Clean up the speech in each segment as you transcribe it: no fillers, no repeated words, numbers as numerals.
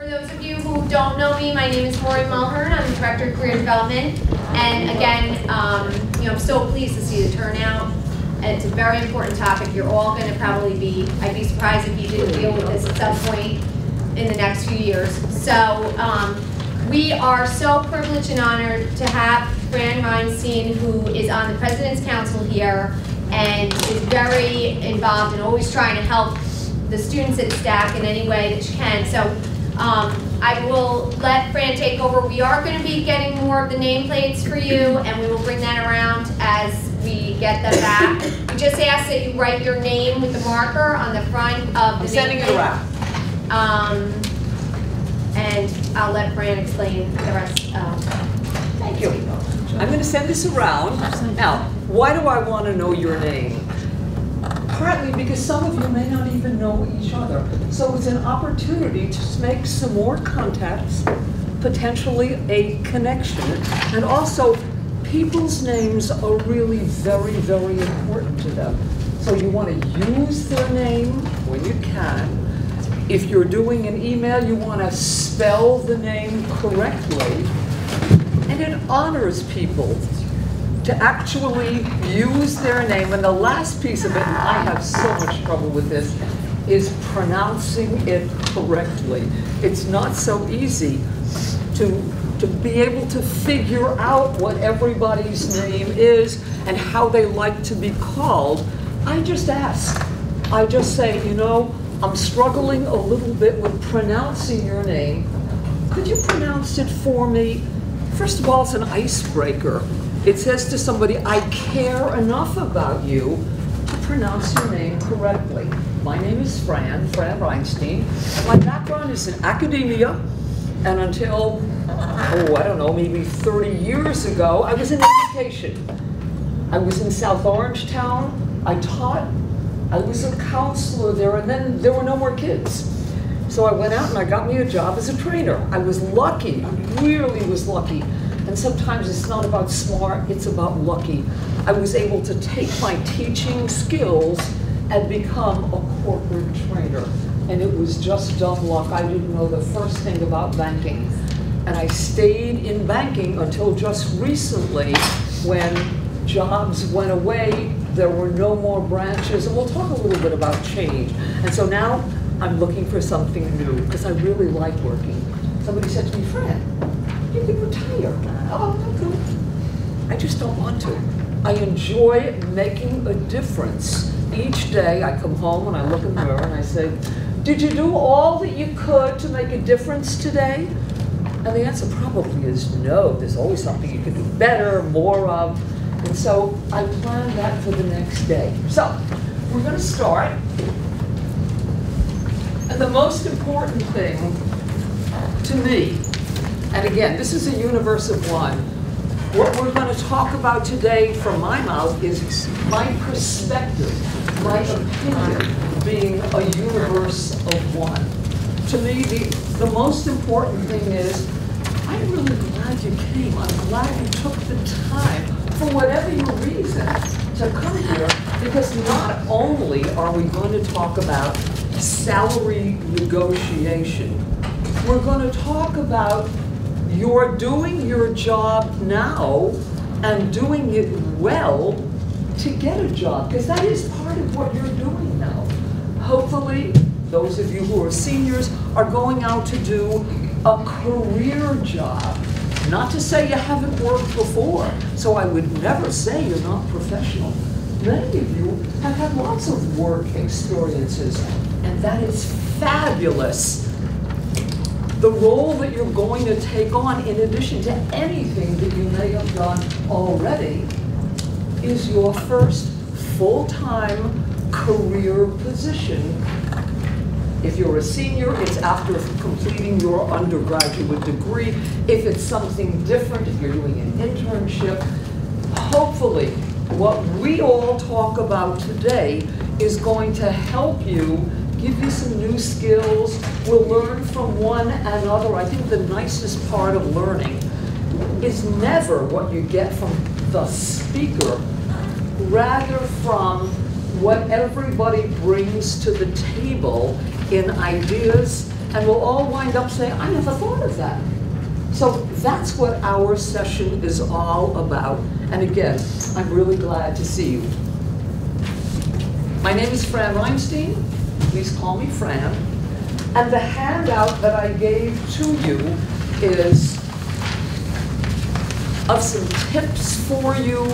For those of you who don't know me, my name is Maureen Mulhern. I'm the Director of Career Development. And again, I'm so pleased to see the turnout. And it's a very important topic. You're all going to probably be, I'd be surprised if you didn't deal with this at some point in the next few years. So we are so privileged and honored to have Fran Reinstein, who is on the President's Council here and is very involved and always trying to help the students at STAC in any way that she can. So I will let Fran take over. We are going to be getting more of the nameplates for you, and we will bring that around as we get them back. We just ask that you write your name with the marker on the front of the nameplate. I'm sending it around. And I'll let Fran explain the rest. Thank you. I'm going to send this around. Now, why do I want to know your name? Partly because some of you may not even know each other. So it's an opportunity to make some more contacts, potentially a connection, and also people's names are really very, very important to them. So you want to use their name when you can. If you're doing an email, you want to spell the name correctly. And it honors people to actually use their name. And the last piece of it, and I have so much trouble with this, is pronouncing it correctly. It's not so easy to be able to figure out what everybody's name is and how they like to be called. I just ask. I just say, you know, I'm struggling a little bit with pronouncing your name. Could you pronounce it for me? First of all, it's an icebreaker. It says to somebody, I care enough about you to pronounce your name correctly. My name is Fran Reinstein. My background is in academia, and until, I don't know, maybe 30 years ago, I was in education. I was in South Orange Town. I taught. I was a counselor there, and then there were no more kids. So I went out and I got me a job as a trainer. I was lucky, I really was lucky. And sometimes it's not about smart, it's about lucky. I was able to take my teaching skills and become a corporate trainer. And it was just dumb luck. I didn't know the first thing about banking. And I stayed in banking until just recently when jobs went away, there were no more branches, and we'll talk a little bit about change. And so now I'm looking for something new because I really like working. Somebody said to me, Fran, you could retire. Oh, good. I just don't want to. I enjoy making a difference. Each day I come home and I look in the mirror and I say, did you do all that you could to make a difference today? And the answer probably is no. There's always something you can do better, more of. And so I plan that for the next day. So we're going to start. And the most important thing to me, and again, this is a universe of one. What we're going to talk about today from my mouth is my perspective, my opinion being a universe of one. To me, the most important thing is, I'm really glad you came. I'm glad you took the time, for whatever your reason, to come here, because not only are we going to talk about salary negotiation, we're going to talk about you're doing your job now and doing it well to get a job, because that is part of what you're doing now. Hopefully, those of you who are seniors are going out to do a career job. Not to say you haven't worked before, so I would never say you're not professional. Many of you have had lots of work experiences, and that is fabulous. The role that you're going to take on, in addition to anything that you may have done already, is your first full-time career position. If you're a senior, it's after completing your undergraduate degree. If it's something different, if you're doing an internship, hopefully what we all talk about today is going to help you, give you some new skills. We'll learn from one another. I think the nicest part of learning is never what you get from the speaker, rather from what everybody brings to the table in ideas And we'll all wind up saying, I never thought of that. So that's what our session is all about. And again, I'm really glad to see you. My name is Fran Reinstein. Please call me Fran. And the handout that I gave to you is of some tips for you,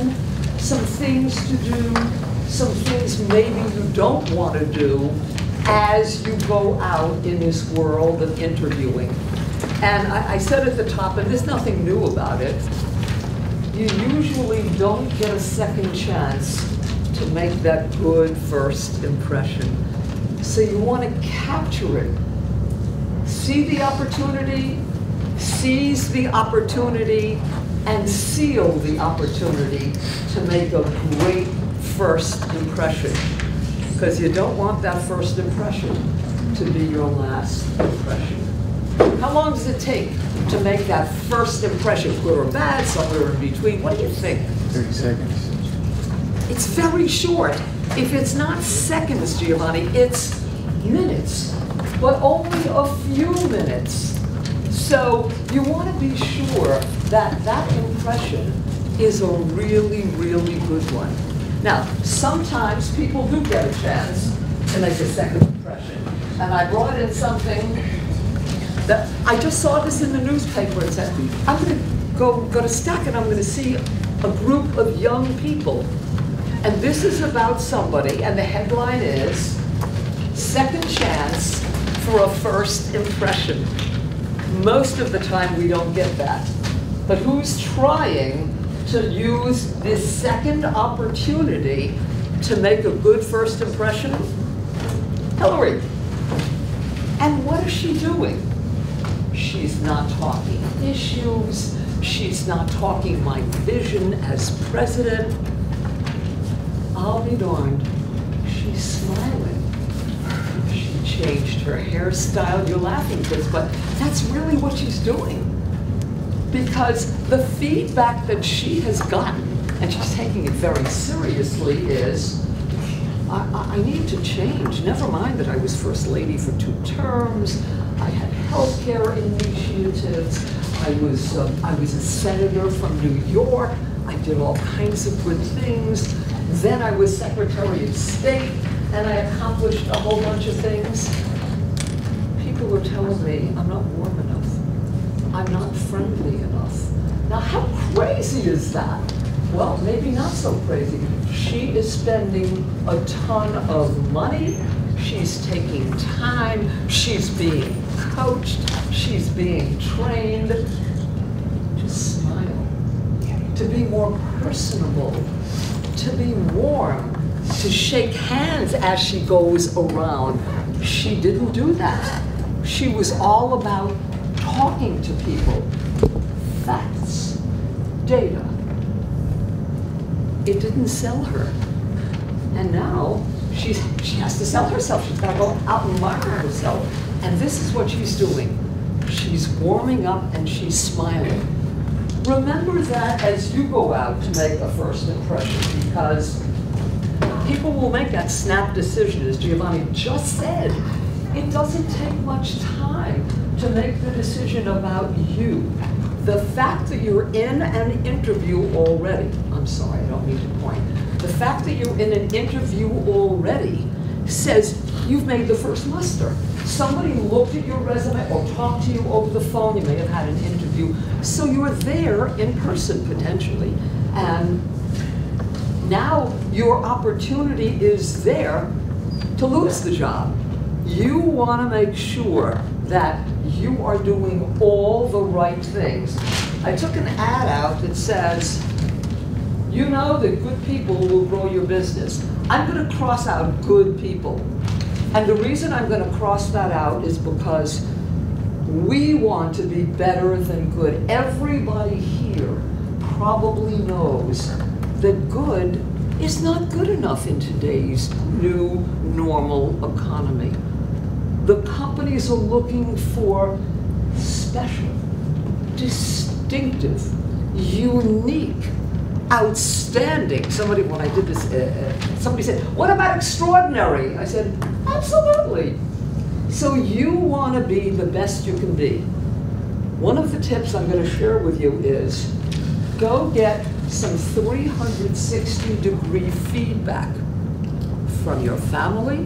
some things to do, some things maybe you don't want to do as you go out in this world of interviewing. And I said at the top, and there's nothing new about it, you usually don't get a second chance to make that good first impression. So you want to capture it. See the opportunity, seize the opportunity, and seal the opportunity to make a great first impression. Because you don't want that first impression to be your last impression. How long does it take to make that first impression, good or bad, somewhere in between? What do you think? 30 seconds. It's very short. If it's not seconds, Giovanni, it's minutes, but only a few minutes. So you want to be sure that that impression is a really, really good one. Now, sometimes people do get a chance to make a second impression. And I brought in something that I just saw this in the newspaper and said, I'm going to go to STAC and I'm going to see a group of young people. And this is about somebody, and the headline is, Second Chance for a First Impression. Most of the time we don't get that. But who's trying to use this second opportunity to make a good first impression? Hillary. And what is she doing? She's not talking issues. She's not talking my vision as president. I'll be darned. She's smiling. She changed her hairstyle. You're laughing, Chris, but that's really what she's doing. Because the feedback that she has gotten, and she's taking it very seriously, is, I need to change. Never mind that I was First Lady for 2 terms. I had healthcare initiatives. I was a senator from New York. I did all kinds of good things. Then I was Secretary of State, and I accomplished a whole bunch of things. People were telling me I'm not warm enough. I'm not friendly enough. Now, how crazy is that? Well, maybe not so crazy. She is spending a ton of money. She's taking time. She's being coached. She's being trained to smile, to be more personable, to be warm, to shake hands as she goes around. She didn't do that. She was all about talking to people. Facts, data. It didn't sell her. And now she has to sell herself. She's got to go out and market herself. And this is what she's doing. She's warming up and she's smiling. Remember that as you go out to make a first impression, because people will make that snap decision, as Giovanni just said. It doesn't take much time to make the decision about you. The fact that you're in an interview already, I'm sorry, I don't mean to point. The fact that you're in an interview already says you've made the first muster. Somebody looked at your resume or talked to you over the phone. You may have had an interview. So you're there in person, potentially. And now your opportunity is there to lose the job. You want to make sure that you are doing all the right things. I took an ad out that says, you know that good people will grow your business. I'm going to cross out good people. And the reason I'm going to cross that out is because we want to be better than good. Everybody here probably knows that good is not good enough in today's new normal economy. The companies are looking for special, distinctive, unique, outstanding. Somebody, when I did this, somebody said, what about extraordinary? I said, absolutely. So you want to be the best you can be. One of the tips I'm going to share with you is go get some 360-degree feedback from your family,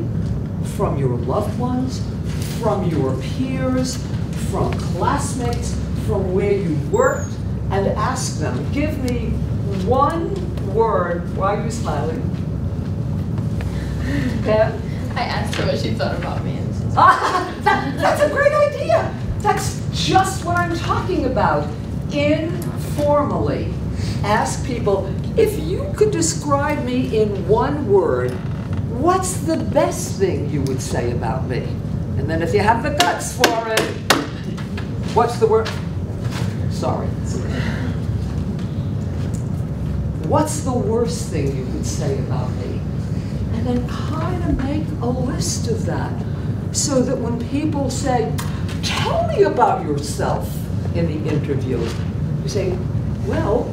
from your loved ones, from your peers, from classmates, from where you worked, and ask them, give me one word. Why are you smiling? Pam? I asked her what she thought about me. And she's That's a great idea. That's just what I'm talking about. Informally, ask people, if you could describe me in one word, what's the best thing you would say about me? And then if you have the guts for it, what's the word? Sorry. What's the worst thing you could say about me? And then kind of make a list of that so that when people say, tell me about yourself in the interview, you say, well,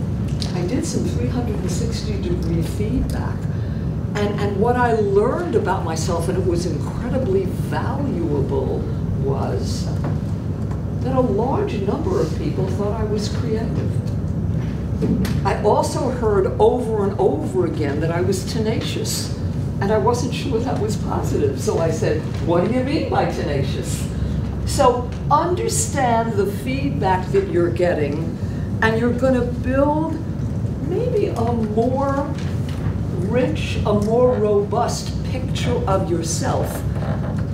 I did some 360-degree feedback. And what I learned about myself, and it was incredibly valuable, was that a large number of people thought I was creative. I also heard over and over again that I was tenacious, and I wasn't sure that was positive. So I said, what do you mean by tenacious? So understand the feedback that you're getting, and you're going to build maybe a more rich, a more robust picture of yourself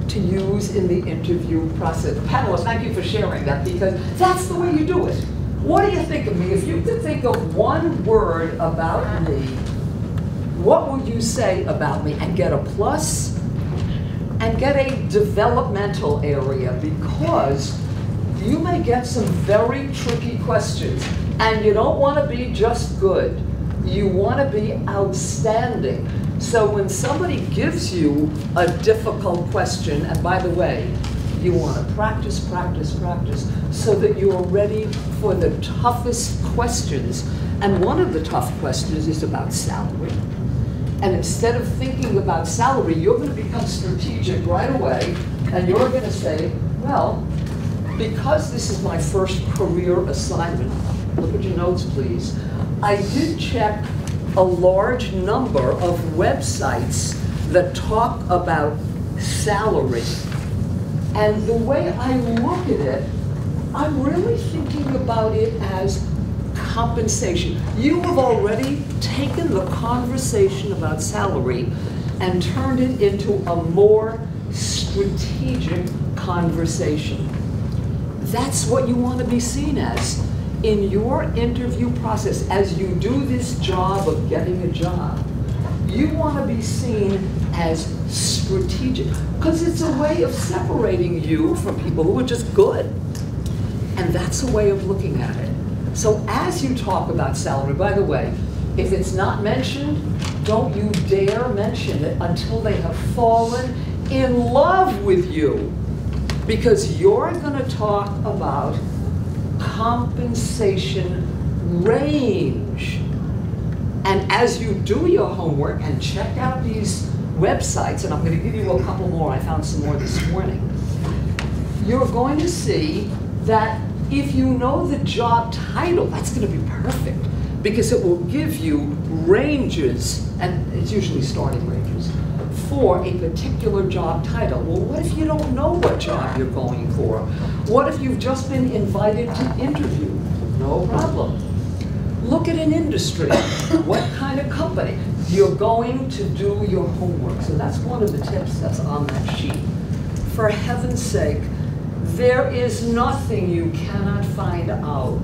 to use in the interview process. Panelists, thank you for sharing that, because that's the way you do it. What do you think of me? If you could think of one word about me, what would you say about me? And get a plus, and get a developmental area, because you may get some very tricky questions, and you don't want to be just good. You want to be outstanding. So when somebody gives you a difficult question, and by the way, you want to practice, practice, practice, so that you're ready for the toughest questions. And one of the tough questions is about salary. And instead of thinking about salary, you're going to become strategic right away, and you're going to say, well, because this is my first career assignment, look at your notes, please, I did check a large number of websites that talk about salary. And the way I look at it, I'm really thinking about it as compensation. You have already taken the conversation about salary and turned it into a more strategic conversation. That's what you want to be seen as in your interview process. As you do this job of getting a job, you want to be seen as strategic, because it's a way of separating you from people who are just good. And that's a way of looking at it. So as you talk about salary, by the way, if it's not mentioned, don't you dare mention it until they have fallen in love with you, because you're going to talk about compensation range. And as you do your homework and check out these websites, and I'm going to give you a couple more, I found some more this morning, you're going to see that if you know the job title, that's going to be perfect, because it will give you ranges, and it's usually starting ranges, for a particular job title. Well, what if you don't know what job you're going for? What if you've just been invited to interview? No problem. Look at an industry. What kind of company? You're going to do your homework. So that's one of the tips that's on that sheet. For heaven's sake, there is nothing you cannot find out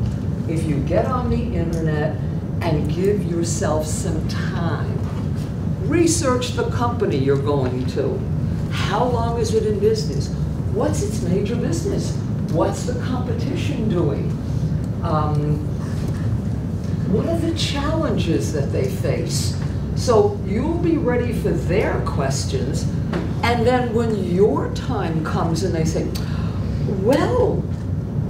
if you get on the internet and give yourself some time. Research the company you're going to. How long is it in business? What's its major business? What's the competition doing? What are the challenges that they face? So you'll be ready for their questions, and then when your time comes and they say, well,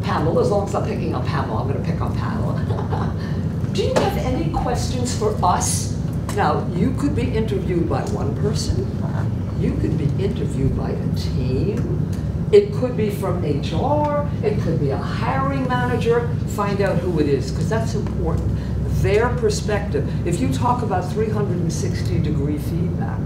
Pamela, as long as I'm picking on Pamela, I'm going to pick on Pamela. Do you have any questions for us? Now, you could be interviewed by one person. You could be interviewed by a team. It could be from HR, it could be a hiring manager. Find out who it is, because that's important. Their perspective. If you talk about 360-degree feedback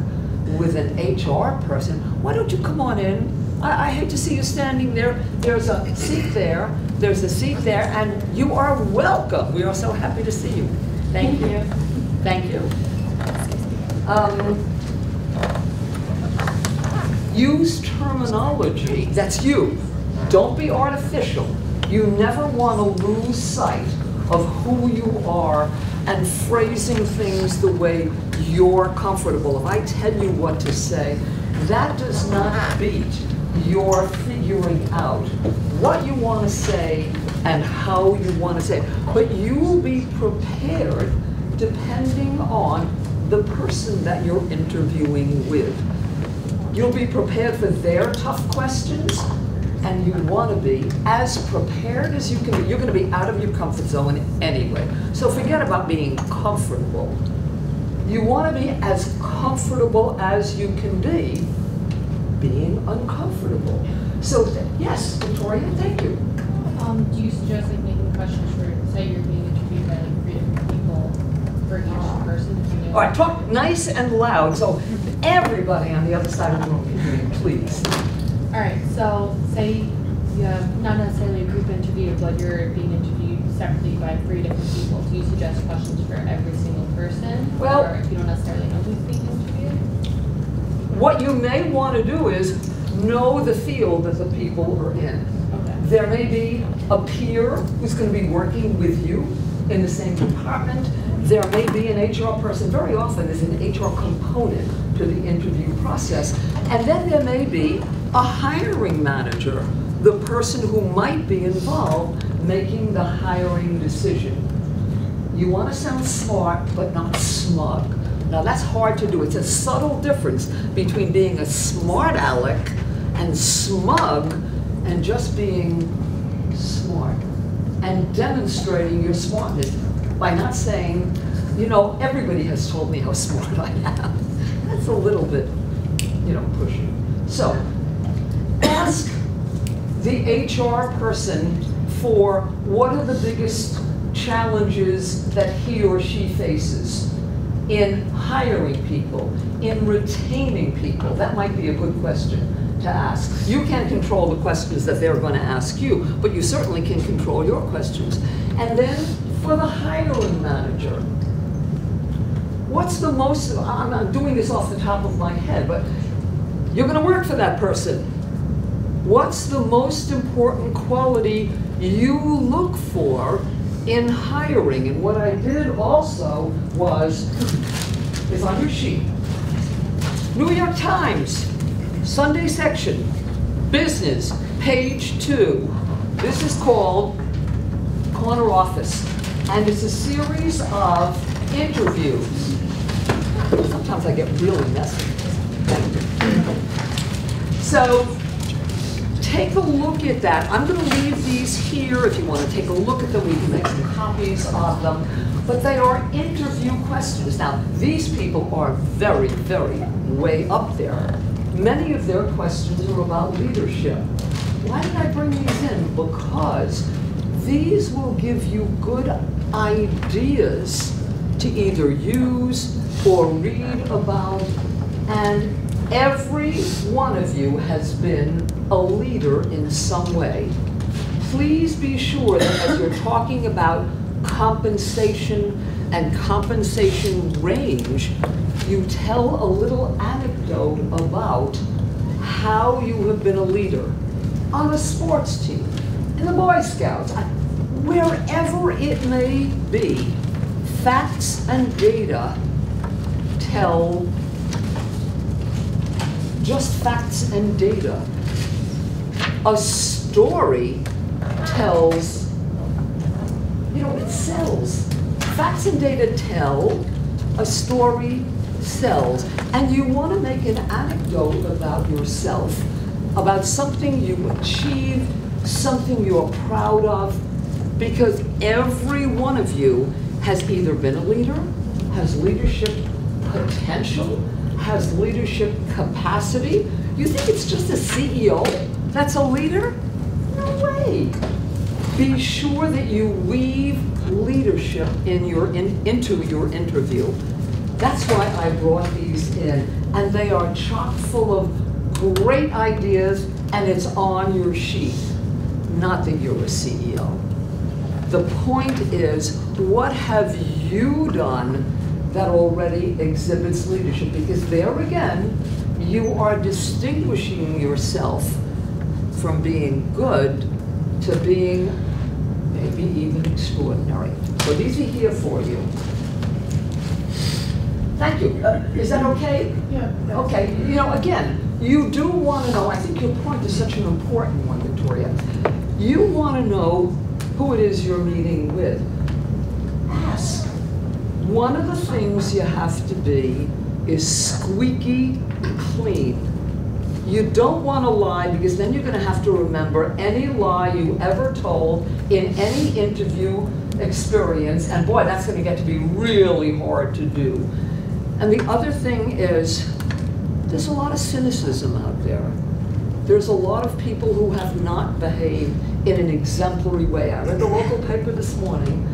with an HR person, why don't you come on in? I hate to see you standing there. There's a seat there, there's a seat there, and you are welcome. We are so happy to see you. Thank you. Thank you. Use terminology, that's you. Don't be artificial. You never want to lose sight of who you are and phrasing things the way you're comfortable. If I tell you what to say, that does not beat your figuring out what you want to say and how you want to say it. But you will be prepared depending on the person that you're interviewing with. You'll be prepared for their tough questions, and you want to be as prepared as you can be. You're going to be out of your comfort zone anyway. So forget about being comfortable. You want to be as comfortable as you can be being uncomfortable. So yes, Victoria, thank you. Do you suggest like making questions for, say you're being interviewed by like 3 different people for each person? You know? All right, talk nice and loud so everybody on the other side of the room can hear you, please. All right, so say you have not necessarily a group interview, but you're being interviewed separately by 3 different people. Do you suggest questions for every single person? Well, or if you don't necessarily know who's being interviewed? What you may want to do is know the field that the people are in. Okay. There may be a peer who's going to be working with you in the same department. There may be an HR person. Very often there's an HR component to the interview process. And then there may be a hiring manager, the person who might be involved making the hiring decision. You want to sound smart, but not smug. Now that's hard to do. It's a subtle difference between being a smart aleck and smug and just being smart and demonstrating your smartness by not saying, you know, everybody has told me how smart I am. That's a little bit, you know, pushy. So ask the HR person for what are the biggest challenges that he or she faces in hiring people, in retaining people. That might be a good question to ask. You can't control the questions that they're going to ask you, but you certainly can control your questions. And then for the hiring manager, what's the most, I'm doing this off the top of my head, but you're going to work for that person. What's the most important quality you look for in hiring? And what I did also was, is on your sheet, New York Times, Sunday section, business, page 2. This is called Corner Office, and it's a series of interviews. Sometimes I get really messy. So take a look at that. I'm going to leave these here if you want to take a look at them. We can make some copies of them. But they are interview questions. Now, these people are very, very way up there. Many of their questions are about leadership. Why did I bring these in? Because these will give you good ideas to either use or read about. And every one of you has been a leader in some way. Please be sure that as you're talking about compensation and compensation range, you tell a little anecdote about how you have been a leader on a sports team, in the Boy Scouts, wherever it may be. Facts and data tell just facts and data. A story tells, you know, it sells. Facts and data tell, a story sells. And you want to make an anecdote about yourself, about something you achieved, something you're proud of, because every one of you has either been a leader, has leadership potential, has leadership capacity. You think it's just a CEO that's a leader? No way. Be sure that you weave leadership into your interview. That's why I brought these in, and they are chock full of great ideas, and it's on your sheet. Not that you're a CEO. The point is, what have you done that already exhibits leadership? Because there again, you are distinguishing yourself from being good to being maybe even extraordinary. So these are here for you. Thank you. Is that okay? Yeah. Okay. You know, again, you do want to know, I think your point is such an important one, Victoria. You want to know who it is you're meeting with. Ask. One of the things you have to be is squeaky clean. You don't want to lie, because then you're going to have to remember any lie you ever told in any interview experience, and boy, that's going to get to be really hard to do. And the other thing is, there's a lot of cynicism out there. There's a lot of people who have not behaved in an exemplary way. I read the local paper this morning.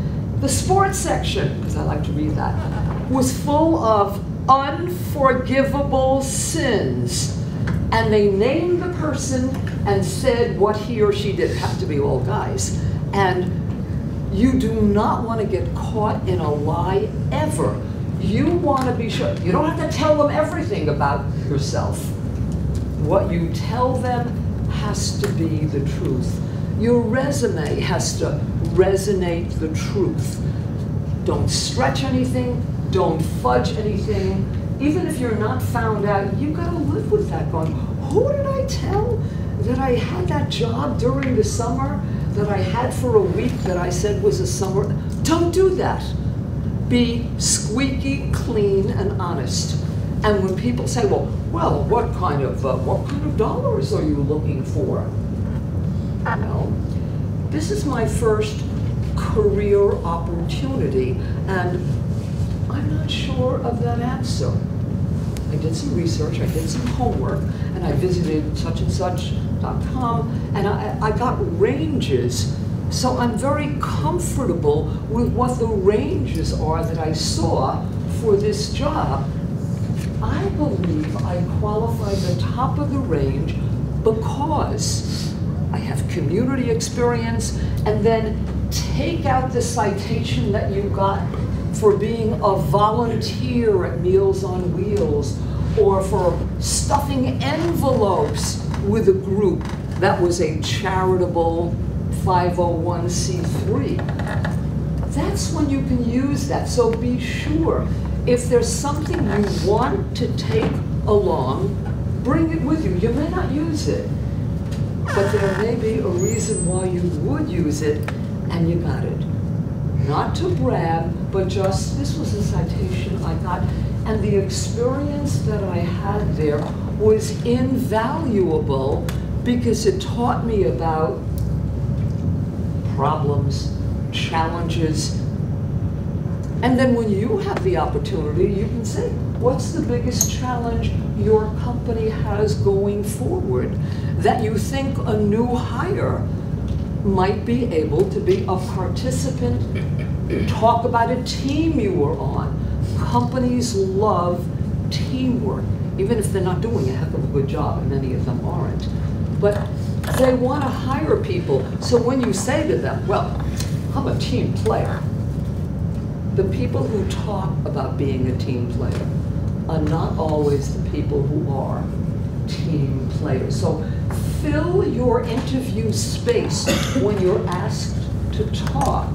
The sports section, because I like to read that, was full of unforgivable sins. And they named the person and said what he or she did. It happened to be all guys. And you do not want to get caught in a lie ever. You want to be sure. You don't have to tell them everything about yourself. What you tell them has to be the truth. Your resume has to resonate the truth. Don't stretch anything. Don't fudge anything. Even if you're not found out, you've got to live with that going, who did I tell that I had that job during the summer that I had for a week that I said was a summer? Don't do that. Be squeaky clean and honest. And when people say, well, what kind of dollars are you looking for? Well, this is my first career opportunity, and I'm not sure of that answer. I did some research, I did some homework, and I visited such-and-such.com, and I got ranges. So I'm very comfortable with what the ranges are that I saw for this job. I believe I qualify the top of the range because I have community experience, and then take out the citation that you got for being a volunteer at Meals on Wheels, or for stuffing envelopes with a group that was a charitable 501c3. That's when you can use that. So be sure, if there's something you want to take along, bring it with you. You may not use it, but there may be a reason why you would use it, and you got it. Not to brag, but just, this was a citation I got, and the experience that I had there was invaluable because it taught me about problems, challenges, and then when you have the opportunity, you can say, what's the biggest challenge your company has going forward that you think a new hire might be able to be a participant? Talk about a team you were on. Companies love teamwork, even if they're not doing a heck of a good job, and many of them aren't. But they want to hire people, so when you say to them, well, I'm a team player, the people who talk about being a team player are not always the people who are team players. So fill your interview space when you're asked to talk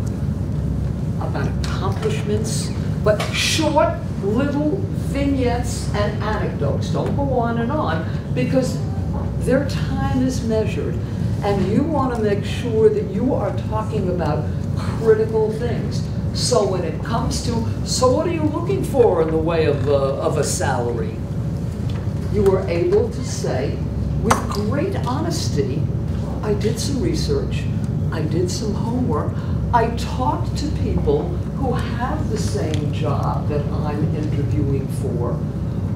about accomplishments, but short little vignettes and anecdotes. Don't go on and on, because their time is measured, and you want to make sure that you are talking about critical things. So when it comes to, so what are you looking for in the way of a salary? You are able to say, with great honesty, I did some research, I did some homework, I talked to people who have the same job that I'm interviewing for.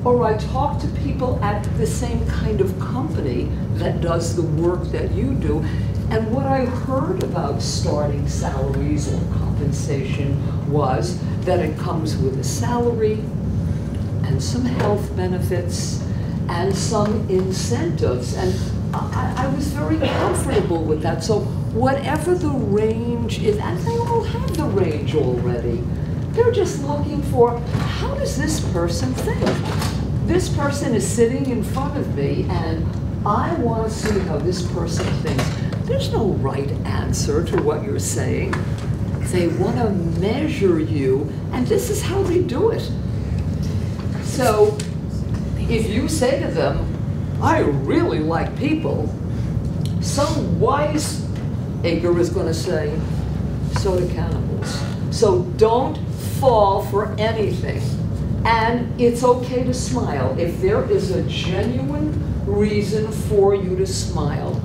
or I talk to people at the same kind of company that does the work that you do. And what I heard about starting salaries or compensation was that it comes with a salary and some health benefits and some incentives. And I was very comfortable with that. So whatever the range is, and they all have the range already, they're just looking for, how does this person think? This person is sitting in front of me and I want to see how this person thinks. There's no right answer to what you're saying. They want to measure you, and this is how they do it. So if you say to them, I really like people, some wise acre is going to say, so do cannibals. So don't fall for anything. And it's okay to smile. If there is a genuine reason for you to smile,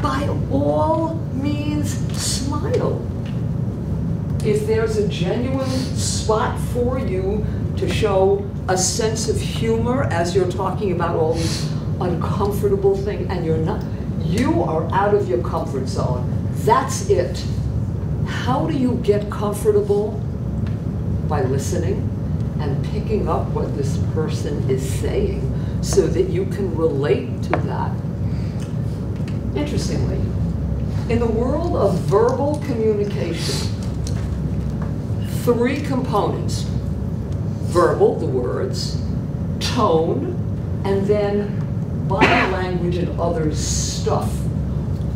by all means, smile. If there's a genuine spot for you to show a sense of humor as you're talking about all these uncomfortable things, and you are out of your comfort zone, that's it. How do you get comfortable? By listening and picking up what this person is saying so that you can relate to that. Interestingly, in the world of verbal communication, 3 components: verbal, the words, tone, and then body language and other stuff.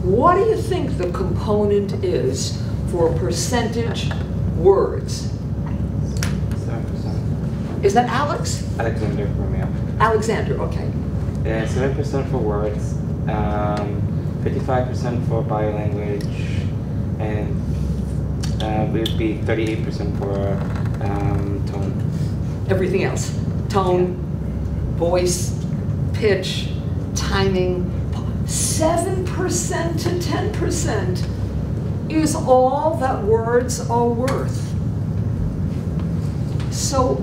What do you think the component is for percentage words? 7%. Is that Alex? Alexander Romeo. Alexander, okay. 7% for words, 55% for body language, and would be 38% for tone. Everything else. Tone, voice, pitch, timing. 7% to 10% is all that words are worth. So,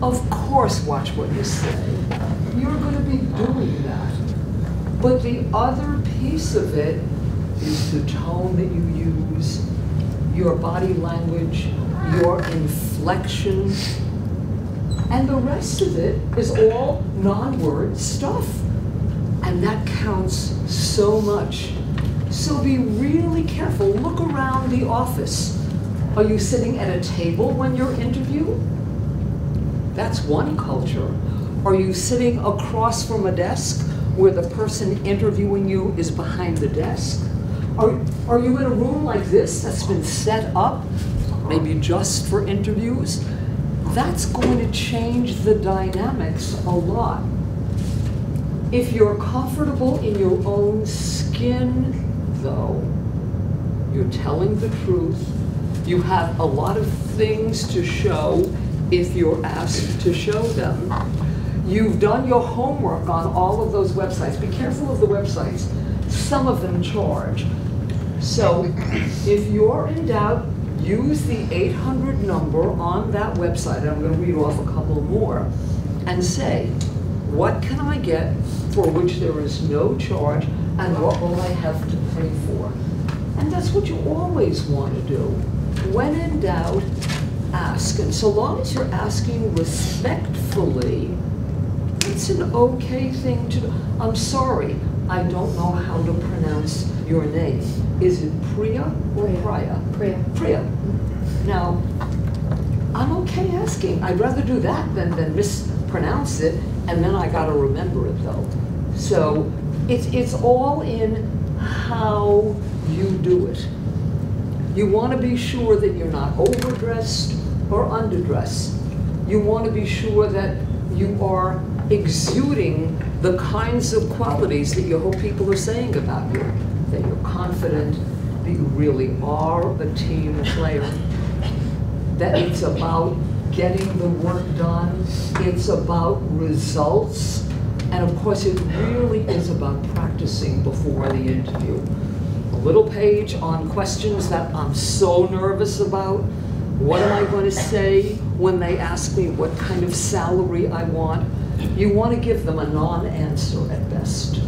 of course, watch what you say. You're going to be doing that. But the other piece of it is the tone that you use, your body language, your inflection, and the rest of it is all non-word stuff. And that counts so much. So be really careful. Look around the office. Are you sitting at a table when you're interviewed? That's one culture. Are you sitting across from a desk where the person interviewing you is behind the desk? Are you in a room like this that's been set up, maybe just for interviews? That's going to change the dynamics a lot. If you're comfortable in your own skin, though, you're telling the truth, you have a lot of things to show if you're asked to show them. You've done your homework on all of those websites. Be careful of the websites. Some of them charge. So if you're in doubt, use the 800 number on that website, and I'm going to read off a couple more, and say, what can I get for which there is no charge, and what will I have to pay for? And that's what you always want to do. When in doubt, ask. And so long as you're asking respectfully, it's an okay thing to do. I'm sorry, I don't know how to pronounce your name. Is it Priya or Priya? Priya. Priya. Now, I'm okay asking. I'd rather do that than mispronounce it, and then I gotta remember it though. So it's all in how you do it. You want to be sure that you're not overdressed or underdressed. You want to be sure that you are exuding the kinds of qualities that you hope people are saying about you. That you're confident, that you really are a team player, that it's about getting the work done, it's about results, and of course it really is about practicing before the interview. A little page on questions that I'm so nervous about. What am I going to say when they ask me what kind of salary I want? You want to give them a non-answer at best.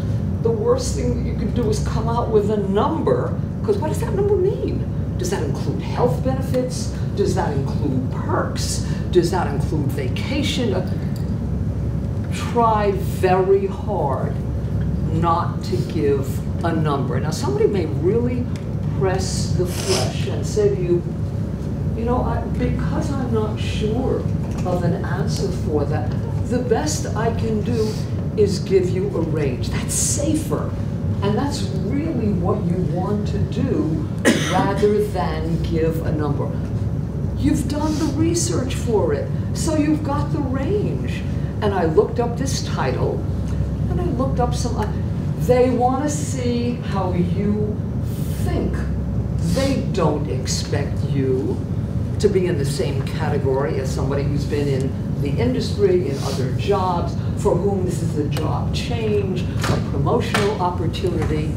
The worst thing that you can do is come out with a number, because what does that number mean? Does that include health benefits? Does that include perks? Does that include vacation? Try very hard not to give a number. Now, somebody may really press the flesh and say to you, you know, because I'm not sure of an answer for that, the best I can do is give you a range. That's safer. And that's really what you want to do rather than give a number. You've done the research for it, so you've got the range. And I looked up this title, and I looked up some, they want to see how you think. They don't expect you to be in the same category as somebody who's been in the industry, in other jobs, for whom this is a job change, a promotional opportunity.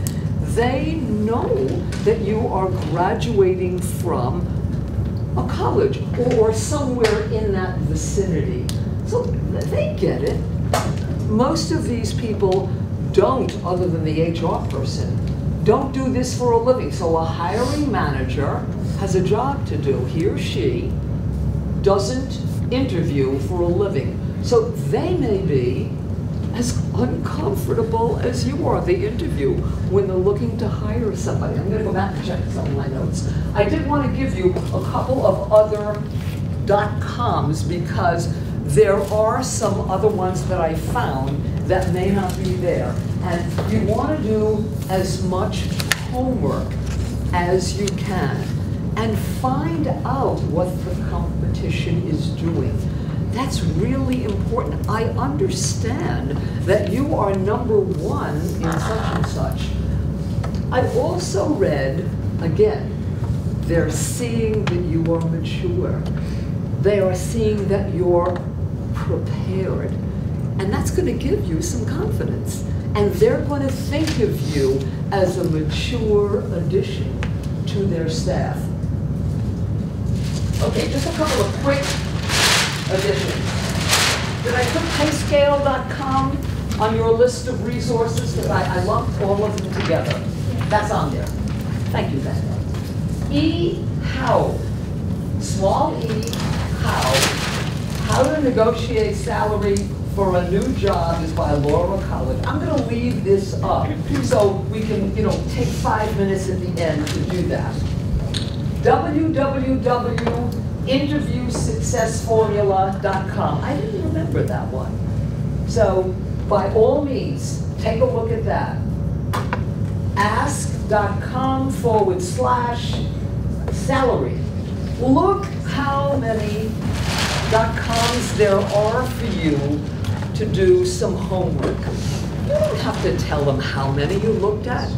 They know that you are graduating from a college or somewhere in that vicinity. So they get it. Most of these people don't, other than the HR person, don't do this for a living. So a hiring manager has a job to do. He or she doesn't interview for a living. So they may be as uncomfortable as you are, the interview, when they're looking to hire somebody. I'm going to go back and check some of my notes. I did want to give you a couple of other .coms because there are some other ones that I found that may not be there. And you want to do as much homework as you can and find out what the competition is doing. That's really important. I understand that you are #1 in such and such. I also read, again, they're seeing that you are mature. They are seeing that you're prepared. And that's going to give you some confidence. And they're going to think of you as a mature addition to their staff. Okay, just a couple of quick additions. Did I put payscale.com on your list of resources? Because I lumped all of them together. That's on there. Thank you, Ben. How, small e, how to negotiate salary for a new job is by Laura College. I'm going to leave this up so we can, take 5 minutes at the end to do that. www.interviewsuccessformula.com. I didn't remember that one. So by all means, take a look at that. ask.com/salary. Look how many .coms there are for you to do some homework. You don't have to tell them how many you looked at,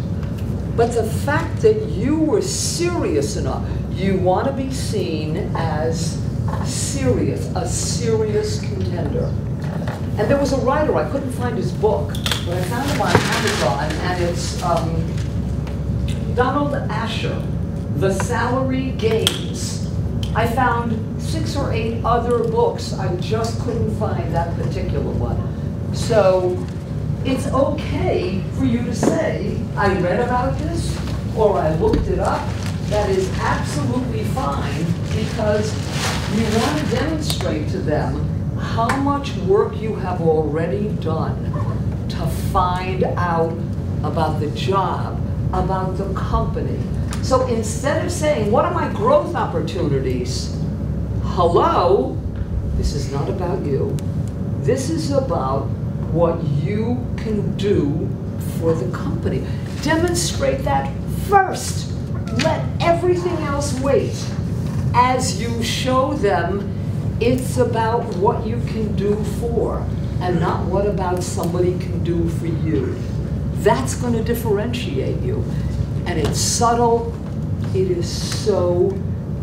but the fact that you were serious enough, you want to be seen as serious, a serious contender. And there was a writer, I couldn't find his book, but I found him on Amazon, and it's Donald Asher, The Salary Games. I found 6 or 8 other books. I just couldn't find that particular one. So it's okay for you to say, I read about this, or I looked it up. That is absolutely fine, because you want to demonstrate to them how much work you have already done to find out about the job, about the company. So instead of saying, what are my growth opportunities? Hello, this is not about you. This is about what you can do for the company. Demonstrate that first. Let everything else wait. As you show them, it's about what you can do for, and not what about somebody can do for you. That's going to differentiate you. And it's subtle. It is so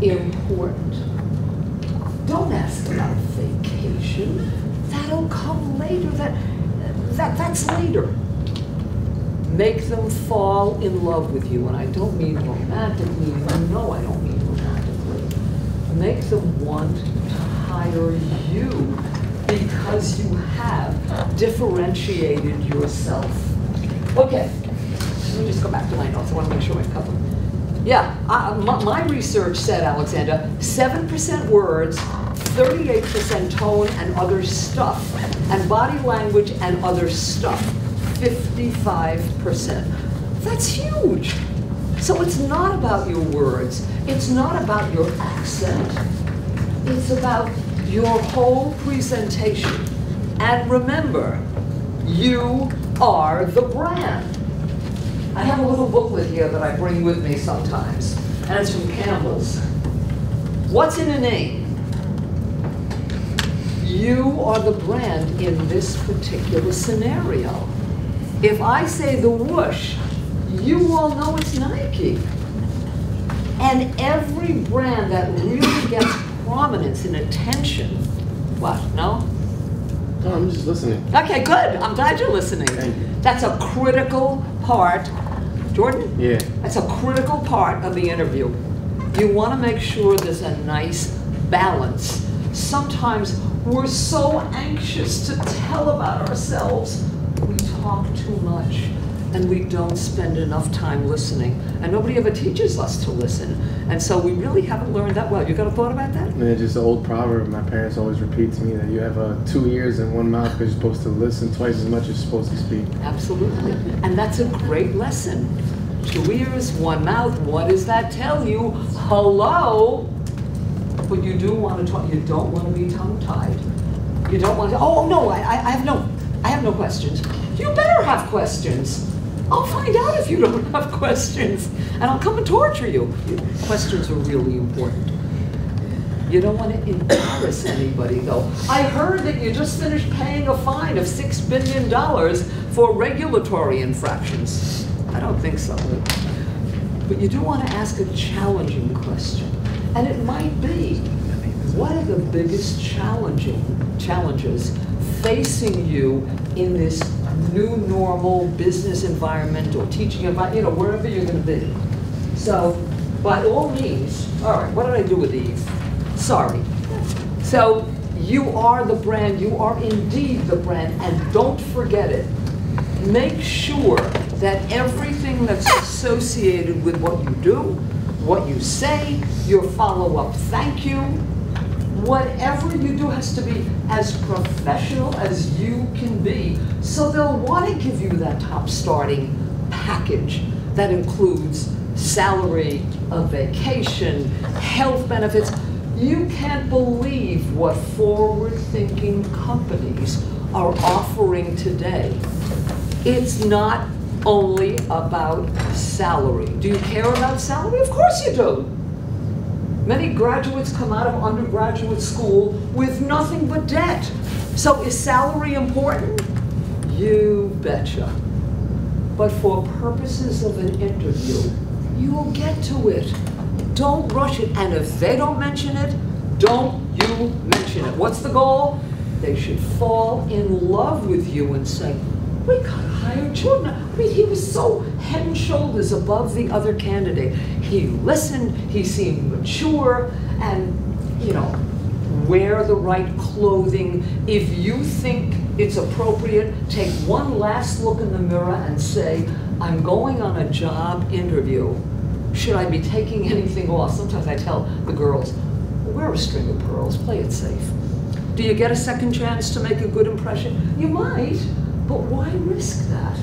important. Don't ask about vacation. That'll come later. That's later. Make them fall in love with you. And I don't mean romantically. You know I don't mean romantically. Make them want to hire you because because you have differentiated yourself. Okay, let me just go back to my notes. I want to make sure I cover. Yeah, my research said, Alexander, 7% words, 38% tone and other stuff, and body language and other stuff, 55%. That's huge. So it's not about your words. It's not about your accent. It's about your whole presentation. And remember, you are the brand. I have a little booklet here that I bring with me sometimes, and it's from Campbell's. What's in a name? You are the brand in this particular scenario. If I say the whoosh, you all know it's Nike. And every brand that really gets prominence and attention, what, no? No, I'm just listening. Okay, good. I'm glad you're listening. Thank you. That's a critical part. Jordan? Yeah. That's a critical part of the interview. You want to make sure there's a nice balance. Sometimes we're so anxious to tell about ourselves, we talk too much, and we don't spend enough time listening. And nobody ever teaches us to listen. And so we really haven't learned that well. You got a thought about that? Man, it's just an old proverb my parents always repeat to me, that you have 2 ears and 1 mouth because you're supposed to listen twice as much as you're supposed to speak. Absolutely. And that's a great lesson. 2 ears, 1 mouth. What does that tell you? Hello? But you do want to talk. You don't want to be tongue-tied. You don't want to, oh no, I have no questions. You better have questions. I'll find out if you don't have questions, and I'll come and torture you. Questions are really important. You don't want to embarrass anybody, though. I heard that you just finished paying a fine of $6 billion for regulatory infractions. I don't think so. But you do want to ask a challenging question. And it might be, what are the biggest challenges facing you in this new normal business environment or teaching environment, you know, wherever you're going to be? So, by all means, all right, what did I do with these? Sorry. So, you are the brand, you are indeed the brand, and don't forget it. Make sure that everything that's associated with what you do, what you say, your follow-up thank you, whatever you do has to be as professional as you can be. So they'll want to give you that top starting package that includes salary, a vacation, health benefits. You can't believe what forward-thinking companies are offering today. It's not only about salary. Do you care about salary? Of course you do. Many graduates come out of undergraduate school with nothing but debt. So is salary important? You betcha. But for purposes of an interview, you'll get to it. Don't rush it. And if they don't mention it, don't you mention it. What's the goal? They should fall in love with you and say, we gotta hire Jordan. I mean, he was so head and shoulders above the other candidate. He listened, he seemed mature, and, you know, wear the right clothing. If you think it's appropriate, take one last look in the mirror and say, I'm going on a job interview. Should I be taking anything off? Sometimes I tell the girls, wear a string of pearls, play it safe. Do you get a second chance to make a good impression? You might. But why risk that?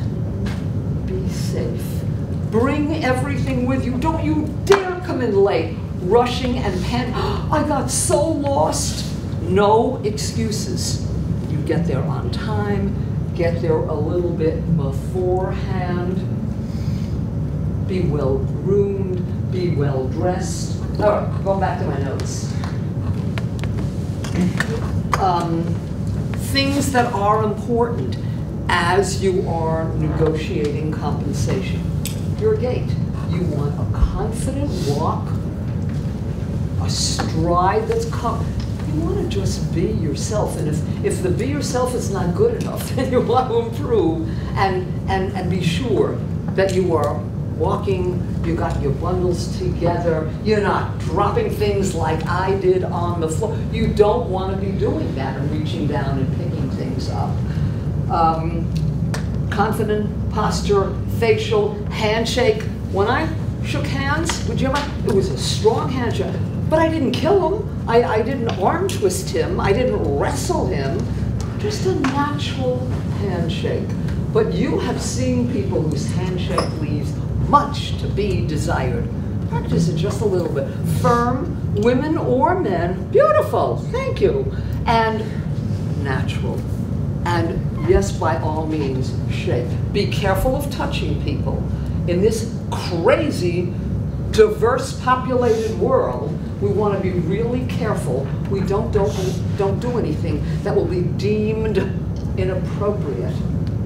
Be safe. Bring everything with you. Don't you dare come in late, rushing and I got so lost. No excuses. You get there on time, get there a little bit beforehand, be well groomed, be well dressed. All right, going back to my notes. Things that are important as you are negotiating compensation. Your gait. You want a confident walk, a stride that's you want to just be yourself. And if the be yourself is not good enough, then you want to improve and be sure that you are walking, you got your bundles together, you're not dropping things like I did on the floor. You don't want to be doing that and reaching down and picking things up. Confident posture, facial, handshake. When I shook hands with Jim, it was a strong handshake. But I didn't kill him. I didn't arm twist him. I didn't wrestle him. Just a natural handshake. But you have seen people whose handshake leaves much to be desired. Practice it just a little bit. Firm, women or men, beautiful, thank you. And natural. And yes, by all means, shake. Be careful of touching people. In this crazy, diverse populated world, we want to be really careful. We don't do anything that will be deemed inappropriate.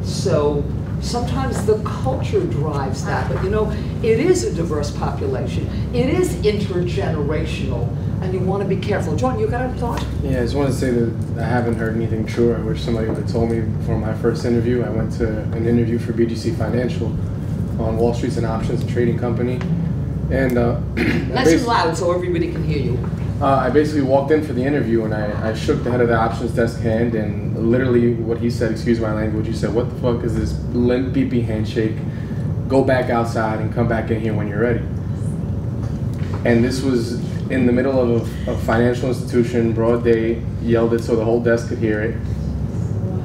So sometimes the culture drives that, but you know, it is a diverse population. It is intergenerational, and you want to be careful. John, you got a thought? Yeah, I just wanted to say that I haven't heard anything true. I wish somebody would have told me before my first interview. I went to an interview for BGC Financial on Wall Street's an options trading company. And nice and loud so everybody can hear you. I basically walked in for the interview and I shook the head of the options desk hand, and literally what he said, excuse my language, he said, "What the fuck is this limp beepy handshake? Go back outside and come back in here when you're ready." And this was in the middle of a financial institution, broad day, yelled it so the whole desk could hear it.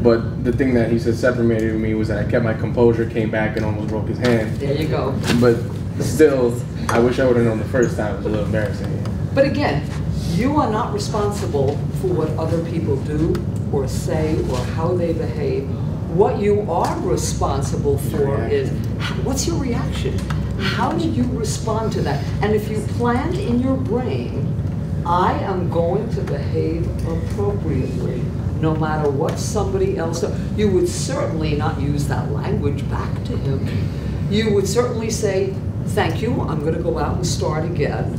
But the thing that he said separated me was that I kept my composure, came back and almost broke his hand. There you go. But still, I wish I would have known the first time. It was a little embarrassing. But again, you are not responsible for what other people do or say or how they behave. What you are responsible for is, what's your reaction? How did you respond to that? And if you planned in your brain, I am going to behave appropriately, no matter what somebody else does, you would certainly not use that language back to him. You would certainly say, "Thank you, I'm going to go out and start again,"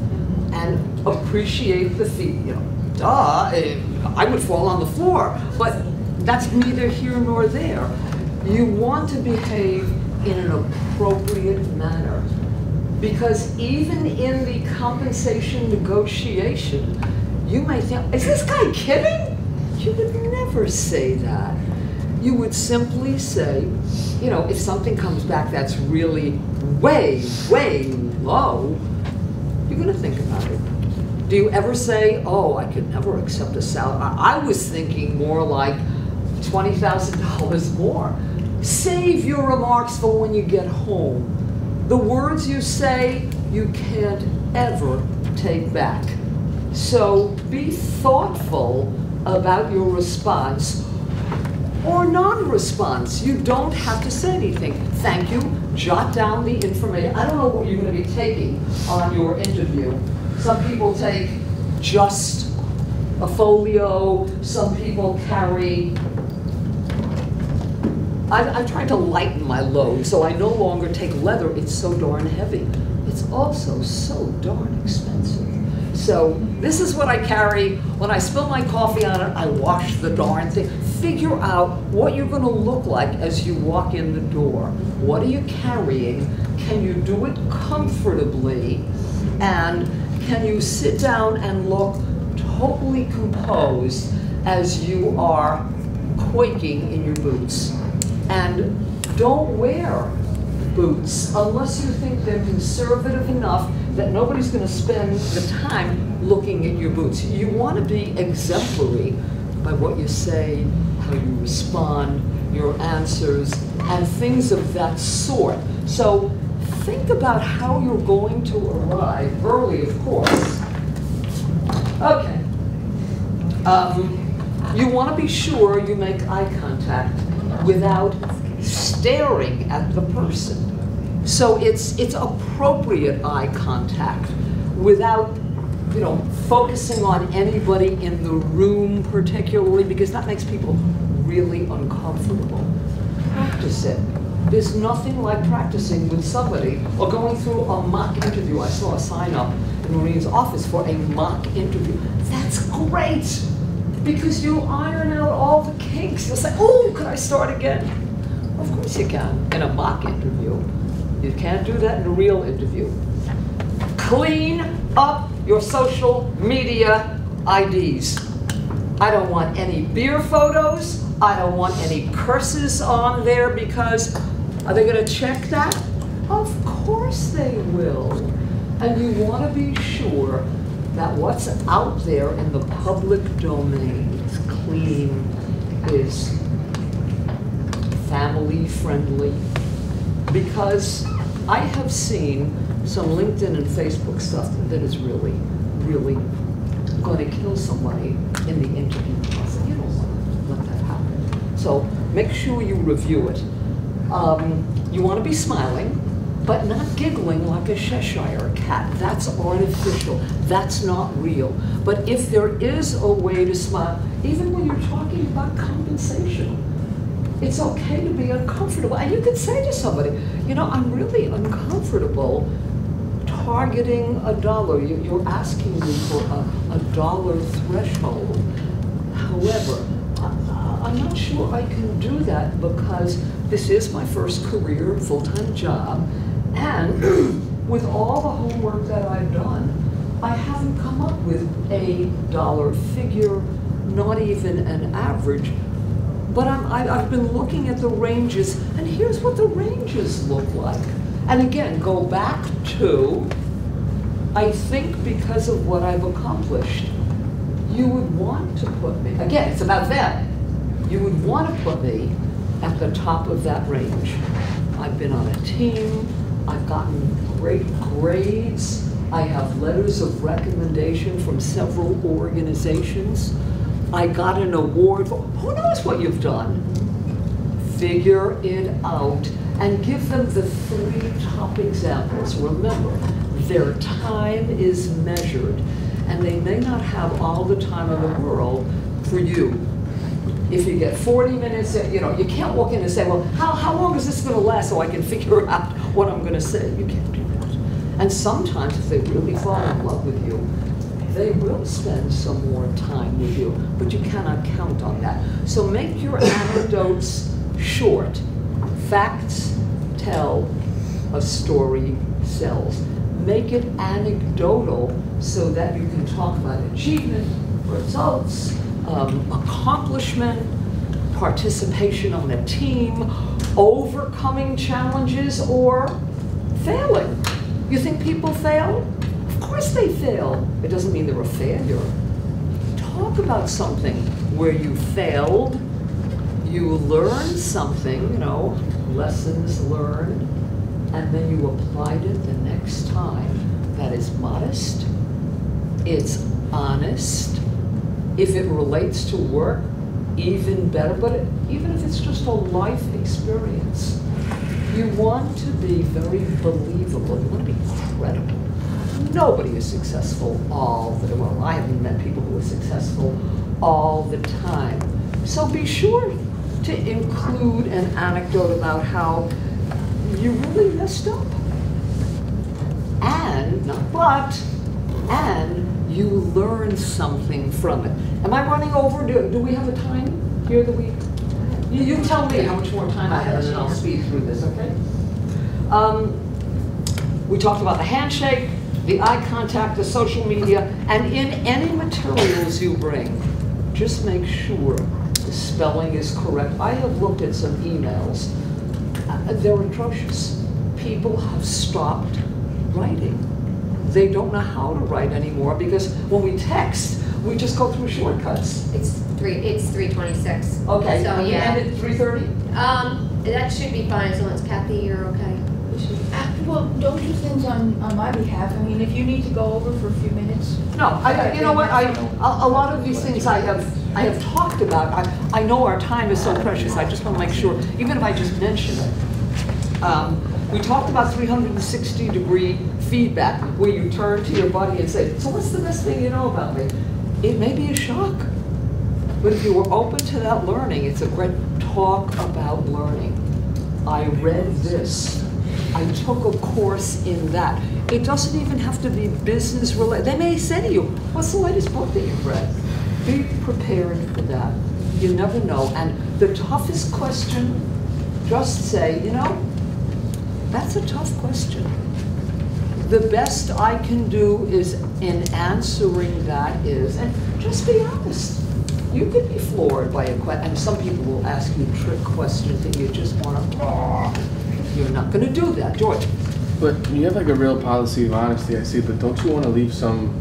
and appreciate the fee. You know, duh, I would fall on the floor, but that's neither here nor there. You want to behave in an appropriate manner, because even in the compensation negotiation, you may think, "Is this guy kidding?" You would never say that. You would simply say, you know, if something comes back that's really way, way low, you're going to think about it. Do you ever say, "Oh, I could never accept a salary"? I was thinking more like $20,000 more. Save your remarks for when you get home. The words you say, you can't ever take back. So be thoughtful about your response or non-response. You don't have to say anything. Thank you. Jot down the information. I don't know what you're going to be taking on your interview. Some people take just a folio. Some people carry. I'm trying to lighten my load, so I no longer take leather. It's so darn heavy. It's also so darn expensive. So this is what I carry. When I spill my coffee on it, I wash the darn thing. Figure out what you're going to look like as you walk in the door. What are you carrying? Can you do it comfortably? And can you sit down and look totally composed as you are quaking in your boots? And don't wear boots unless you think they're conservative enough that nobody's going to spend the time looking at your boots. You want to be exemplary by what you say, how you respond, your answers, and things of that sort. So think about how you're going to arrive, early of course. Okay. You want to be sure you make eye contact without staring at the person. So it's appropriate eye contact without, you know, focusing on anybody in the room particularly, because that makes people really uncomfortable. Practice it. There's nothing like practicing with somebody or going through a mock interview. I saw a sign up in Maureen's office for a mock interview. That's great, because you iron out all the kinks. You'll say, "Oh, could I start again?" Of course you can in a mock interview. You can't do that in a real interview. Clean up your social media IDs. I don't want any beer photos. I don't want any curses on there because are they going to check that? Of course they will. And you want to be sure that what's out there in the public domain is clean, is family friendly. Because I have seen some LinkedIn and Facebook stuff that is really, really going to kill somebody in the interview process. You don't want to let that happen. So make sure you review it. You want to be smiling, but not giggling like a Cheshire cat. That's artificial. That's not real. But if there is a way to smile, even when you're talking about compensation, it's okay to be uncomfortable. And you can say to somebody, you know, I'm really uncomfortable targeting $1. You're asking me for a $1 threshold. However, I'm not sure I can do that because this is my first career, full-time job, and with all the homework that I've done, I haven't come up with a dollar figure, not even an average. But I've been looking at the ranges, and here's what the ranges look like. And again, go back to, I think because of what I've accomplished, you would want to put me, again, it's about them. You would want to put me at the top of that range. I've been on a team, I've gotten great grades, I have letters of recommendation from several organizations. I got an award for, who knows what you've done? Figure it out and give them the 3 top examples. Remember, their time is measured and they may not have all the time in the world for you. If you get 40 minutes, you know, you can't walk in and say, well, how long is this going to last so I can figure out what I'm going to say? You can't do that. And sometimes if they really fall in love with you, they will spend some more time with you, but you cannot count on that. So make your anecdotes short. Facts tell, a story sells. Make it anecdotal so that you can talk about achievement, results, accomplishment, participation on a team, overcoming challenges, or failing. You think people fail? Of course they fail. It doesn't mean they're a failure. Talk about something where you failed, you learned something, you know, lessons learned, and then you applied it the next time. That is modest, it's honest. If it relates to work, even better, but even if it's just a life experience, you want to be very believable, you want to be credible. Nobody is successful all the time. Well, I haven't met people who are successful all the time. So be sure to include an anecdote about how you really messed up. And, not but, and you learn something from it. Am I running over? Do we have a time here that we? You tell me how much more time I have and then I'll speed through this, okay? We talked about the handshake, the eye contact, the social media, and in any materials you bring, just make sure the spelling is correct. I have looked at some emails. They're atrocious. People have stopped writing. They don't know how to write anymore because when we text, we just go through shortcuts. It's 3:26. Okay, So yeah. And at 3:30? That should be fine as long as Kathy, you're okay. Well, don't do things on my behalf. I mean, if you need to go over for a few minutes. No, you know what? A lot of these things I have talked about. I know our time is so precious. I just want to make sure, even if I just mention it. We talked about 360-degree feedback, where you turn to your buddy and say, so what's the best thing you know about me? It may be a shock, but if you were open to that learning, it's a great talk about learning. I read this. I took a course in that. It doesn't even have to be business related. They may say to you, what's the latest book that you've read? Be prepared for that. You never know. And the toughest question, just say, you know, that's a tough question. The best I can do is in answering that is, and just be honest. you could be floored by a question, and some people will ask you trick questions that you just want to, you're not going to do that, George. But you have like a real policy of honesty, I see, but don't you want to leave some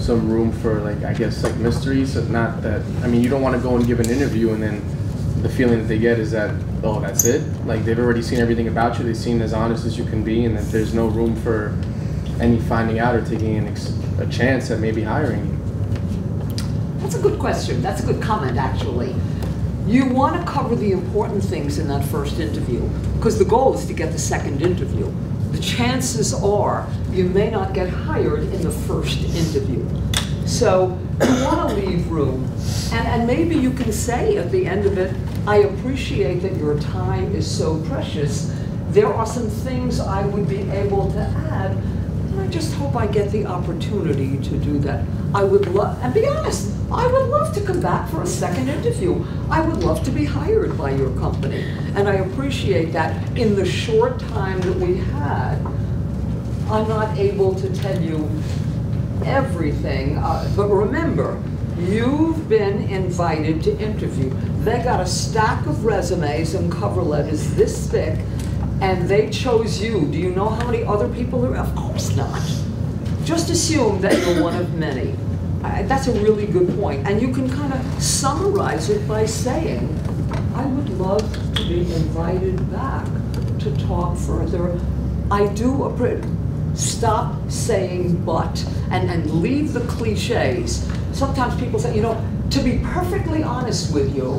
room for, like, I guess, like mysteries? Not that, I mean, you don't want to go and give an interview and then the feeling that they get is that, oh, that's it? Like, they've already seen everything about you, they've seen as honest as you can be, and that there's no room for any finding out or taking a chance at maybe hiring you. That's a good question. That's a good comment, actually. You want to cover the important things in that first interview, because the goal is to get the second interview. The chances are you may not get hired in the first interview. So you want to leave room. And maybe you can say at the end of it, I appreciate that your time is so precious. There are some things I would be able to add, and I just hope I get the opportunity to do that. I would love, and be honest, I would love to come back for a second interview. I would love to be hired by your company. And I appreciate that in the short time that we had, I'm not able to tell you everything. But remember, you've been invited to interview. They got a stack of resumes and cover letters this thick, and they chose you. Do you know how many other people there are? Of course not. Just assume that you're one of many. That's a really good point. And you can kind of summarize it by saying, I would love to be invited back to talk further. I do appreciate. Stop saying but, and leave the cliches. Sometimes people say, you know, to be perfectly honest with you,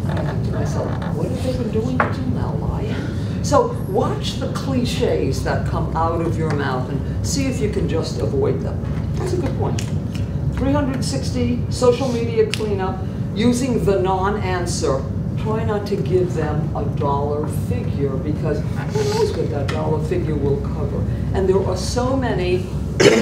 I think to myself, what have they been doing until now, lying? So watch the cliches that come out of your mouth and see if you can just avoid them. That's a good point. 360 social media cleanup using the non-answer. Try not to give them a dollar figure, because who knows what that dollar figure will cover. And there are so many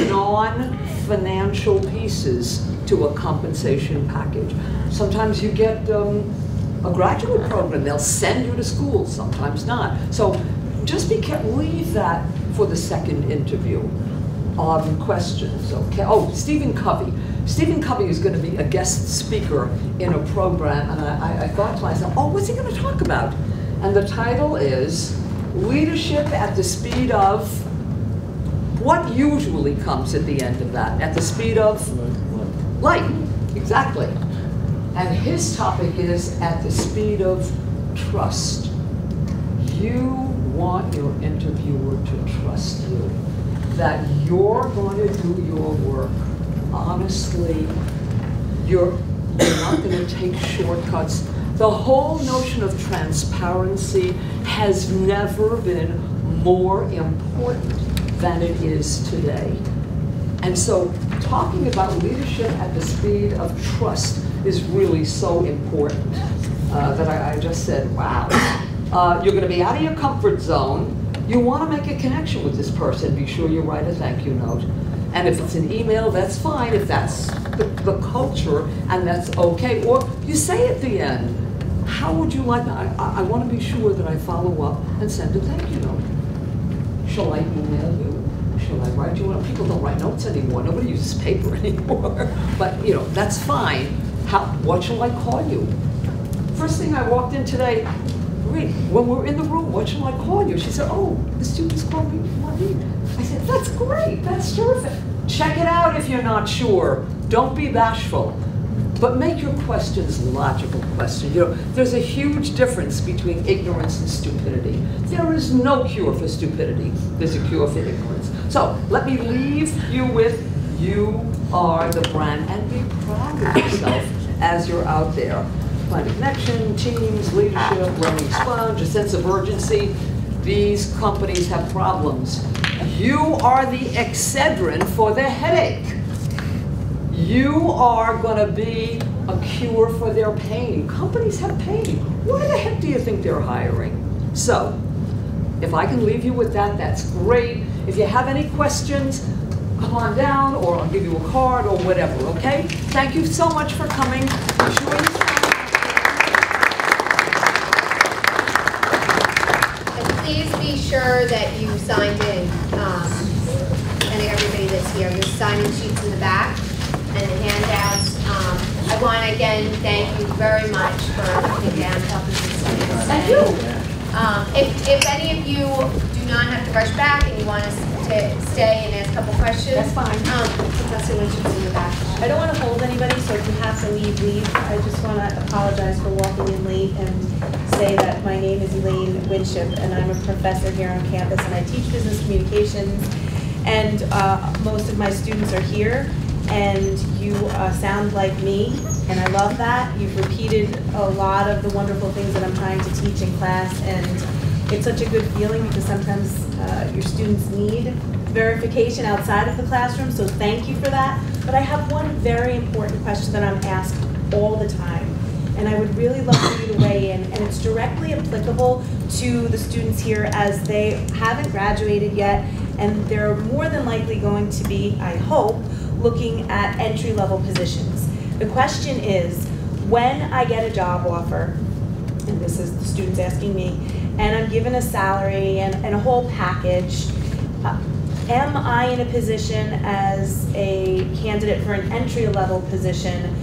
non-financial pieces to a compensation package. Sometimes you get a graduate program, they'll send you to school, sometimes not. So just be careful, leave that for the second interview. Questions, okay. Oh, Stephen Covey. Stephen Covey is going to be a guest speaker in a program, and I thought to myself, oh, what's he going to talk about? And the title is Leadership at the Speed of, what usually comes at the end of that? At the speed of? Light, exactly. And his topic is at the speed of trust. You want your interviewer to trust you, that you're going to do your work honestly. You're not going to take shortcuts. The whole notion of transparency has never been more important than it is today. And so talking about leadership at the speed of trust is really so important that I just said, wow. You're going to be out of your comfort zone. You want to make a connection with this person. Be sure you write a thank you note. And if it's an email, that's fine, if that's the culture, and that's okay. Or you say at the end, how would you like, I want to be sure that I follow up and send a thank you note. Shall I email you? Shall I write you? People don't write notes anymore. Nobody uses paper anymore. But, you know, that's fine. What shall I call you? First thing I walked in today, when we're in the room, what shall I call you? She said, oh, the students call me Marie. I said, that's great, that's terrific. Check it out if you're not sure. Don't be bashful. But make your questions logical questions. You know, there's a huge difference between ignorance and stupidity. There is no cure for stupidity. There's a cure for ignorance. So let me leave you with, you are the brand, and be proud of yourself as you're out there. Find a connection, teams, leadership, learning sponge, a sense of urgency. These companies have problems. You are the Excedrin for their headache. You are going to be a cure for their pain. Companies have pain. Why the heck do you think they're hiring? So, if I can leave you with that, that's great. If you have any questions, come on down, or I'll give you a card, or whatever, okay? Thank you so much for coming. Please be sure that you signed in, and everybody that's here. There's sign-in sheets in the back and the handouts. I want to again again, thank you very much for coming down and talking to the students. Thank you. If any of you do not have to rush back and you want us to stay and ask a couple questions. That's fine. Professor Lynch is in the back. I don't want to hold anybody, so if you have to leave, leave. I just want to apologize for walking in late and say that my name is Elaine Winship, and I'm a professor here on campus, and I teach business communications, and most of my students are here, and you sound like me, and I love that. You've repeated a lot of the wonderful things that I'm trying to teach in class, and it's such a good feeling because sometimes your students need verification outside of the classroom, so thank you for that. But I have one very important question that I'm asked all the time, and I would really love for you to weigh in, and it's directly applicable to the students here as they haven't graduated yet, and they're more than likely going to be, I hope, looking at entry-level positions. The question is, when I get a job offer, and this is the students asking me, and I'm given a salary and a whole package, am I in a position as a candidate for an entry-level position?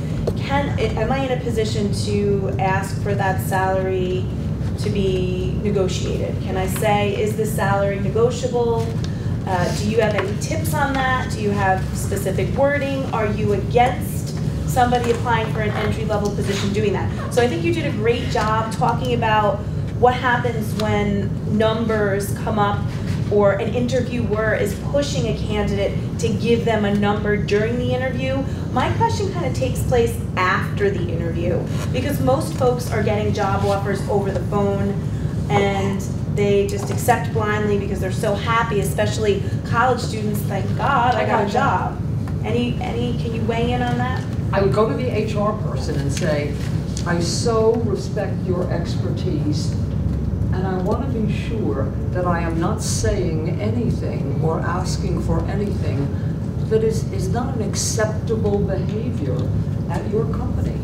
Am I in a position to ask for that salary to be negotiated? Can I say, is this salary negotiable? Do you have any tips on that? Do you have specific wording? Are you against somebody applying for an entry-level position doing that? So I think you did a great job talking about what happens when numbers come up or an interviewer is pushing a candidate to give them a number during the interview. My question kind of takes place after the interview because most folks are getting job offers over the phone and they just accept blindly because they're so happy, especially college students. Thank God I got a job. Can you weigh in on that? I would go to the HR person and say, I so respect your expertise, and I want to be sure that I am not saying anything or asking for anything that is not an acceptable behavior at your company.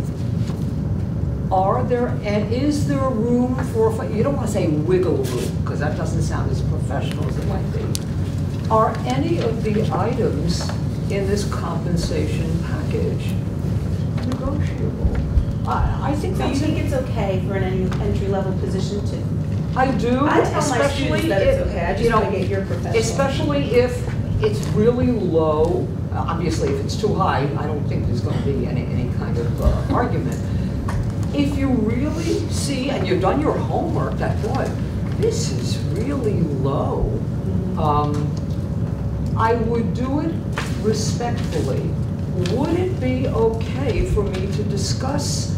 Is there room for, you don't want to say wiggle room, because that doesn't sound as professional as it might be. Are any of the items in this compensation package negotiable? I think So you think it's okay for an entry-level position to? I do, I tell my especially students that it's okay. I just want to get your professional. Especially if it's really low. Obviously, if it's too high, I don't think there's going to be any kind of argument. If you really see, and you've done your homework, that, boy, this is really low, I would do it respectfully. Would it be okay for me to discuss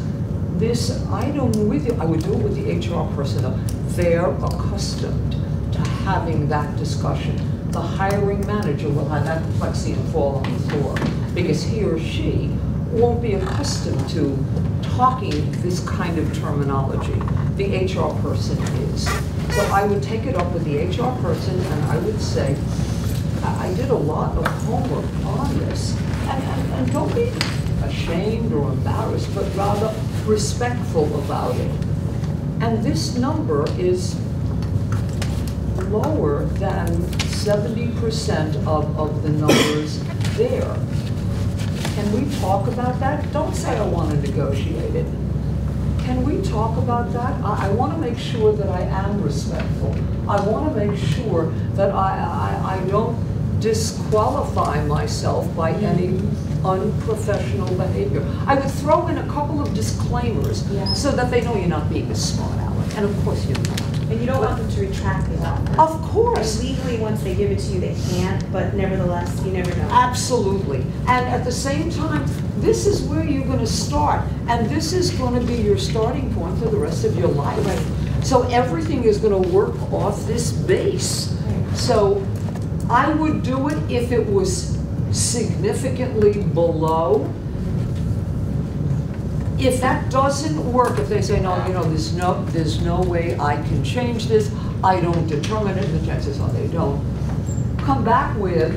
this item with you? I would do it with the HR person. They're accustomed to having that discussion. The hiring manager will have that plexi and fall on the floor because he or she won't be accustomed to talking this kind of terminology. The HR person is. So I would take it up with the HR person and I would say, I did a lot of homework on this. And don't be ashamed or embarrassed, but rather respectful about it. And this number is lower than 70% of the numbers there. Can we talk about that? Don't say I want to negotiate it. Can we talk about that? I want to make sure that I am respectful. I want to make sure that I don't disqualify myself by any unprofessional behavior. I would throw in a couple of disclaimers so that they know you're not being a smart aleck. And of course you're not. And you don't want them to retract the offer. Of course. And legally, once they give it to you, they can't, but nevertheless, you never know. Absolutely. And at the same time, this is where you're going to start. And this is going to be your starting point for the rest of your life. Right. So everything is going to work off this base. Right. So I would do it if it was significantly below. If that doesn't work, if they say, no, you know, there's no way I can change this, I don't determine it, the chances are they don't, come back with,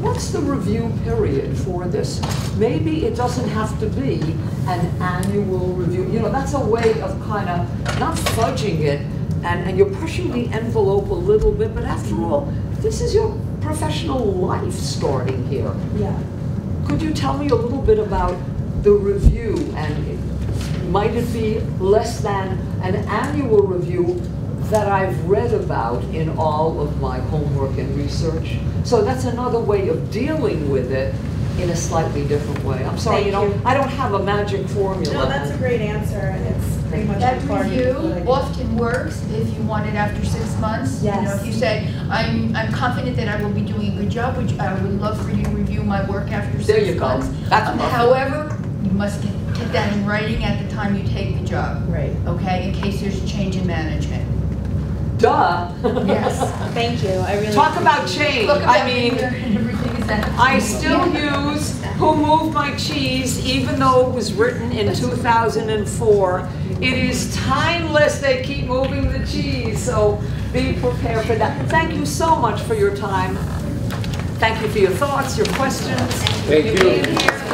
what's the review period for this? Maybe it doesn't have to be an annual review. You know, that's a way of kind of not fudging it, and you're pushing the envelope a little bit, but after all, this is your professional life starting here. Yeah. Could you tell me a little bit about the review, and might it be less than an annual review that I've read about in all of my homework and research. So that's another way of dealing with it in a slightly different way. I'm sorry, Thank you. I don't have a magic formula. No, that's a great answer, and it's pretty much That on target review with what I do. often works if you want it after 6 months. You know, Yes. if you say, I'm confident that I will be doing a good job, which I would love for you to review my work after 6 months. There you go. That's perfect. However, you must get that in writing at the time you take the job, Right. okay, in case there's a change in management. Duh. Yes. Thank you, I really. Talk about appreciate it. change. Look I about mean, here and everything is that. I still use Who Moved My Cheese, even though it was written in 2004. It is timeless. They keep moving the cheese, so be prepared for that. Thank you so much for your time. Thank you for your thoughts, your questions. Thank you. Being here.